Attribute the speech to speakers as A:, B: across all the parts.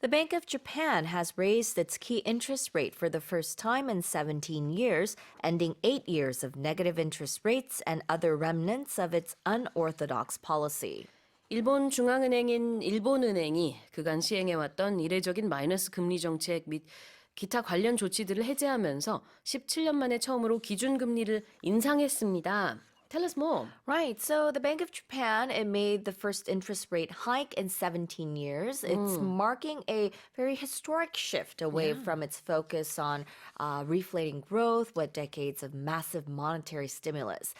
A: The Bank of Japan has raised its key interest rate for the first time in 17 years, ending 8 years of negative interest rates and other remnants of its unorthodox policy.
B: 일본 중앙은행인 일본은행이 그간 시행해왔던 이례적인 마이너스 금리 정책 및 기타 관련 조치들을 해제하면서 17년 만에 처음으로 기준금리를 인상했습니다. Tell us more.
A: Right. So the Bank of Japan, it made the first interest rate hike in 17 years. It's marking a very historic shift away from its focus on reflating growth with decades of massive monetary stimulus.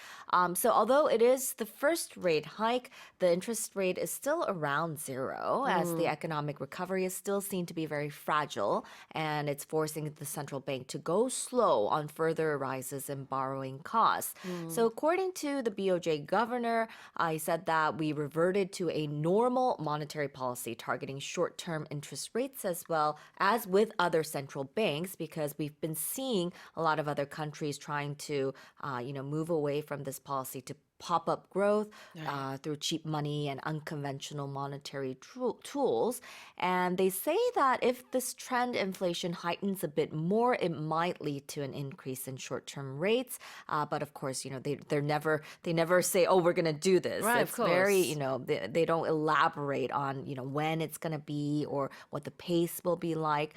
A: So although it is the first rate hike, the interest rate is still around zero as the economic recovery is still seen to be very fragile and it's forcing the central bank to go slow on further rises in borrowing costs. So according to the BOJ governor, he said that we reverted to a normal monetary policy targeting short-term interest rates as well as with other central banks because we've been seeing a lot of other countries trying to, move away from this policy to pop up growth through cheap money and unconventional monetary tools. And they say that if this trend inflation heightens a bit more, it might lead to an increase in short-term rates. But of course, they never say, oh, we're going to do this.
B: Right,
A: It's
B: of course.
A: very, they don't elaborate on, when it's going to be or what the pace will be like.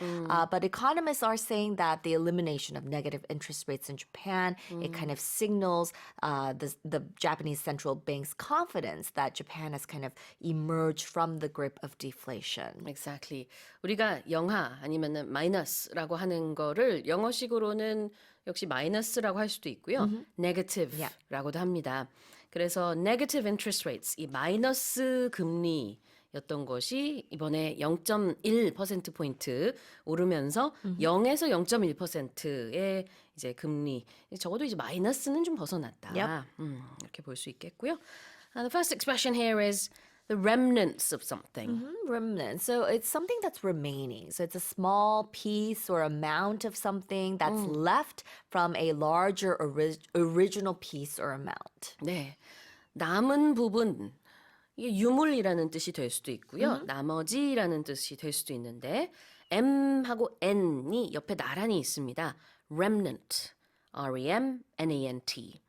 A: But economists are saying that the elimination of negative interest rates in Japan, it kind of signals the Japanese central bank's confidence that Japan has kind of emerged from the grip of deflation.
B: Exactly. 우리가 영하 아니면은 마이너스라고 하는 거를 영어식으로는 역시 마이너스라고 할 수도 있고요. negative라고도 합니다. 그래서 negative interest rates, 이 마이너스 금리였던 것이 이번에 0.1%포인트 오르면서 0에서 0.1%의 이제 금리, 적어도 이제 마이너스는 좀 벗어났다. 이렇게 볼 수 있겠고요. The first expression here is the remnants of something.
A: Remnant. So it's something that's remaining. So it's a small piece or amount of something that's left from a larger original piece or amount.
B: 네, 남은 부분, 이게 유물이라는 뜻이 될 수도 있고요. 나머지라는 뜻이 될 수도 있는데 M하고 N이 옆에 나란히 있습니다. remnant, R-E-M-N-A-N-T.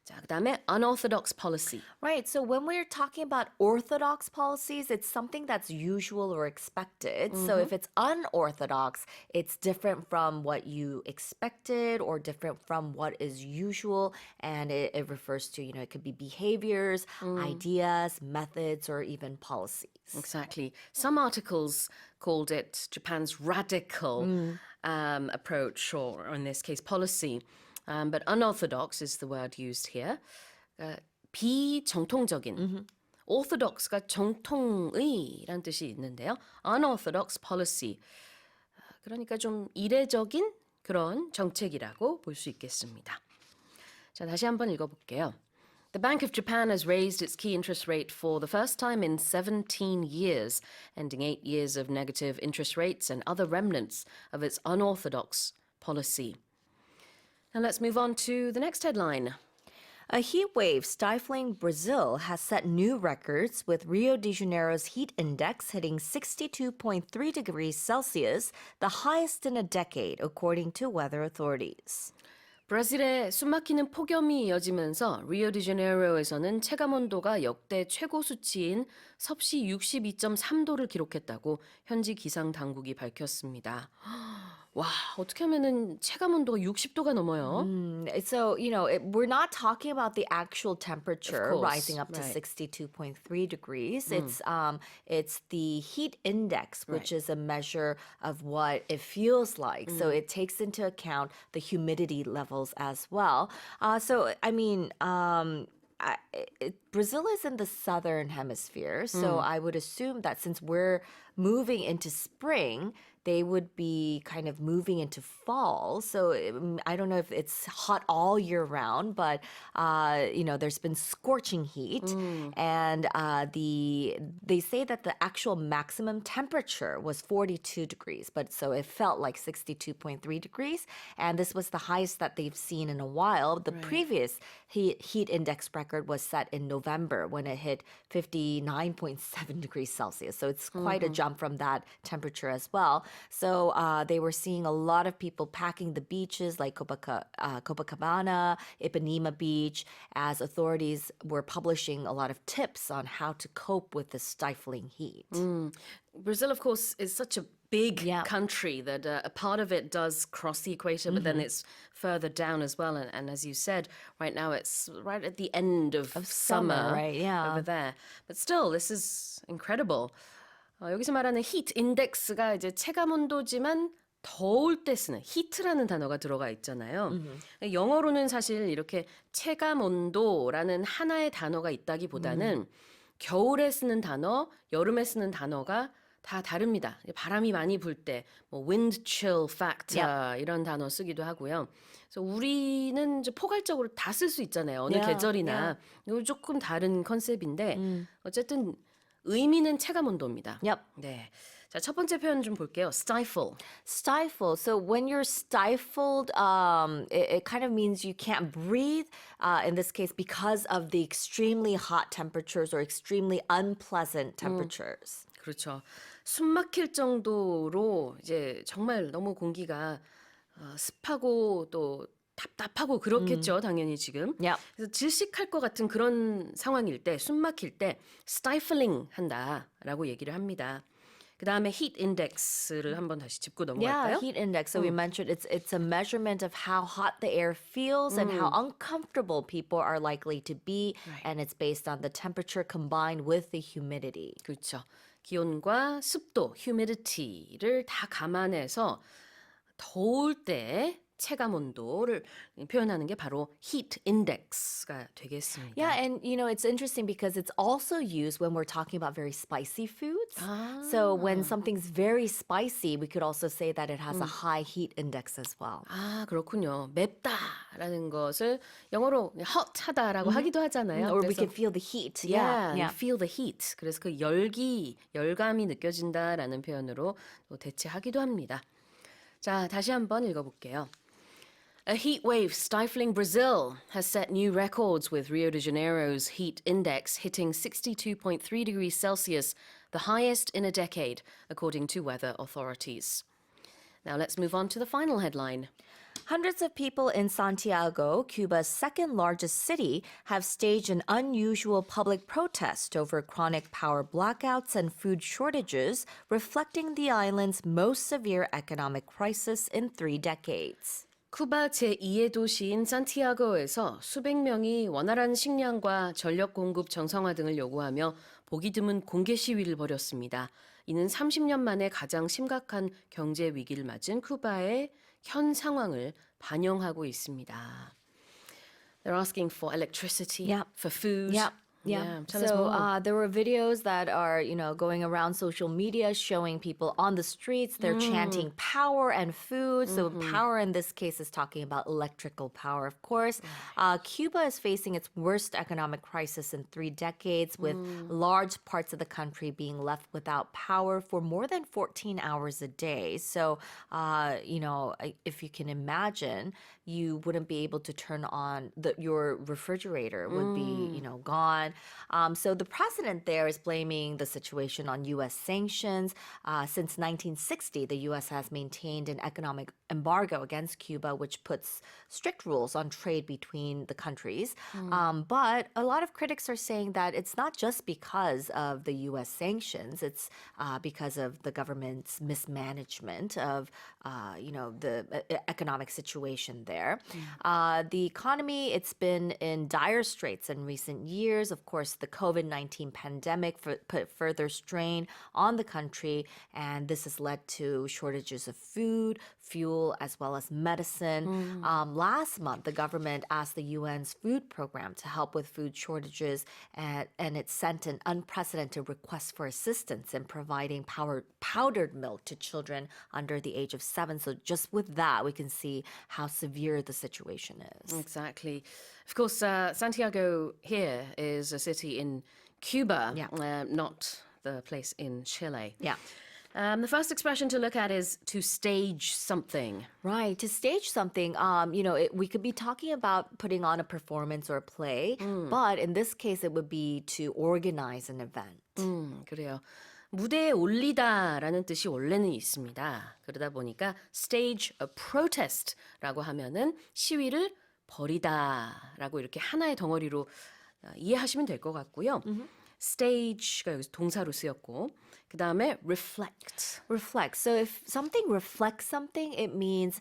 B: 자, 그다음에 unorthodox policy.
A: Right. So when we're talking about orthodox policies, it's something that's usual or expected. So if it's unorthodox, it's different from what you expected or different from what is usual. And it refers to, it could be behaviors, ideas, methods, or even policies.
B: Exactly. Some articles called it Japan's radical approach, or in this case, policy. But unorthodox is the word used here. 비정통적인. orthodox가 정통의란 뜻이 있는데요. unorthodox policy. 그러니까 좀 이례적인 그런 정책이라고 볼 수 있겠습니다. 자, 다시 한번 읽어볼게요. The Bank of Japan has raised its key interest rate for the first time in 17 years, ending 8 years of negative interest rates and other remnants of its unorthodox policy. Now let's move on to the next headline.
A: A heat wave stifling Brazil has set new records with Rio de Janeiro's heat index hitting 62.3 degrees Celsius, the highest in a decade, according to weather authorities.
B: 브라질에 숨막히는 폭염이 이어지면서 리오데자네이루에서는 체감온도가 역대 최고 수치인 섭씨 62.3도를 기록했다고 현지 기상 당국이 밝혔습니다. 와, 어떻게 하면은 체감온도가 60도가 넘어요.
A: So, we're not talking about the actual temperature
B: Of course,
A: rising up to
B: right.
A: 62.3 degrees. It's the heat index, which is a measure of what it feels like. So it takes into account the humidity levels as well. Brazil is in the southern hemisphere, so I would assume that since we're moving into spring, they would be kind of moving into fall. So I don't know if it's hot all year round, but there's been scorching heat, and they say that the actual maximum temperature was 42 degrees, but so it felt like 62.3 degrees, and this was the highest that they've seen in a while. The previous heat index record was set in November when it hit 59.7 degrees Celsius. So it's quite a jump from that temperature as well. So they were seeing a lot of people packing the beaches like Copacabana, Ipanema Beach, as authorities were publishing a lot of tips on how to cope with the stifling heat.
B: Brazil, of course, is such a big country that a part of it does cross the equator, but then it's further down as well. And as you said, right now it's right at the end of summer
A: right? Yeah.
B: over there. But still, this is incredible. 여기서 말하는 heat index가 이제 체감 온도지만 더울 때 쓰는 heat라는 단어가 들어가 있잖아요. 영어로는 사실 이렇게 체감 온도라는 하나의 단어가 있다기보다는 겨울에 쓰는 단어, 여름에 쓰는 단어가 다 다릅니다. 바람이 많이 불 때, 뭐 wind chill factor 이런 단어 쓰기도 하고요. 그래서 우리는 이제 포괄적으로 다 쓸 수 있잖아요. 어느 계절이나 이거 조금 다른 컨셉인데 어쨌든 의미는 체감 온도입니다. 네. 자, 첫 번째 표현 좀 볼게요. stifle.
A: Stifle. So when you're stifled, it kind of means you can't breathe. In this case, because of the extremely hot temperatures or extremely unpleasant temperatures.
B: 그렇죠. 숨 막힐 정도로 이제 정말 너무 공기가 습하고 또 답답하고 그렇겠죠, 당연히 지금. 그래서 질식할 것 같은 그런 상황일 때, 숨 막힐 때 stifling 한다라고 얘기를 합니다. 그 다음에 heat index를 한번 다시 짚고 넘어갈까요?
A: Yeah, heat index. So we mentioned it's a measurement of how hot the air feels and how uncomfortable people are likely to be, and it's based on the temperature combined with the humidity.
B: 그렇죠. 기온과 습도, humidity를 다 감안해서 더울 때 체감 온도를 표현하는 게 바로 heat index가 되겠습니다.
A: Yeah, and it's interesting because it's also used when we're talking about very spicy foods. So when something's very spicy, we could also say that it has a high heat index as well.
B: 아, 그렇군요. 맵다라는 것을 영어로 hot하다라고 하기도 하잖아요.
A: Or we can feel the heat.
B: Yeah, feel the heat. 그래서 그 열감이 느껴진다라는 표현으로 또 대체하기도 합니다. 자, 다시 한번 읽어볼게요. A heat wave stifling Brazil has set new records with Rio de Janeiro's heat index hitting 62.3 degrees Celsius, the highest in a decade, according to weather authorities. Now let's move on to the final headline.
A: Hundreds of people in Santiago, Cuba's second largest city, have staged an unusual public protest over chronic power blackouts and food shortages, reflecting the island's most severe economic crisis in 3 decades.
B: 쿠바 제2의 도시인 산티아고에서 수백 명이 원활한 식량과 전력 공급 정상화 등을 요구하며 보기 드문 공개 시위를 벌였습니다. 이는 30년 만에 가장 심각한 경제 위기를 맞은 쿠바의 현 상황을 반영하고 있습니다. They're asking for electricity, for food. Tell us
A: So
B: more.
A: there were videos that are, going around social media showing people on the streets. They're chanting power and food. So power in this case is talking about electrical power, of course. Cuba is facing its worst economic crisis in 3 decades, with large parts of the country being left without power for more than 14 hours a day. So, if you can imagine, you wouldn't be able to turn on your refrigerator would be, gone. So the president there is blaming the situation on U.S. sanctions. Since 1960, the U.S. has maintained an economic embargo against Cuba, which puts strict rules on trade between the countries. But a lot of critics are saying that it's not just because of the U.S. sanctions. It's because of the government's mismanagement of, the economic situation there. The economy, it's been in dire straits in recent years. Of course, the COVID-19 pandemic put further strain on the country, and this has led to shortages of food, fuel as well as medicine. Last month, the government asked the UN's food program to help with food shortages, and it sent an unprecedented request for assistance in providing powdered milk to children under the age of 7. So just with that, we can see how severe the situation is.
B: Exactly. Of course, Santiago here is a city in Cuba, not the place in Chile.
A: Yeah.
B: The first expression to look at is to stage something.
A: Right. To stage something, we could be talking about putting on a performance or a play, but in this case, it would be to organize an event.
B: 그래요. 무대에 올리다라는 뜻이 원래는 있습니다. 그러다 보니까 stage a protest라고 하면은 시위를 벌이다라고 이렇게 하나의 덩어리로 이해하시면 될 것 같고요. stage가 여기서 동사로 쓰였고 그 다음에 reflect.
A: Reflect. So if something reflects something, it means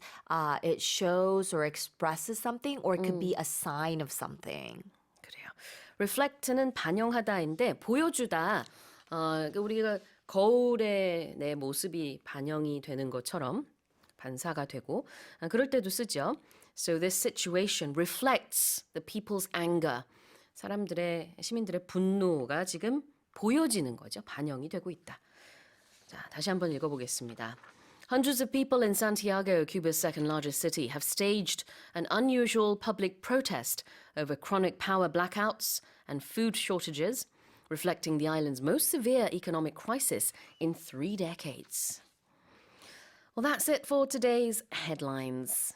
A: it shows or expresses something, or it could be a sign of something.
B: 그래요. reflect는 반영하다인데 보여주다. 우리가 거울에 내 모습이 반영이 되는 것처럼 반사가 되고 그럴 때도 쓰죠. So this situation reflects the people's anger. 시민들의 분노가 지금 보여지는 거죠. 반영이 되고 있다. 자, 다시 한번 읽어보겠습니다. Hundreds of people in Santiago, Cuba's second largest city, have staged an unusual public protest over chronic power blackouts and food shortages, reflecting the island's most severe economic crisis in 3 decades. Well, that's it for today's headlines.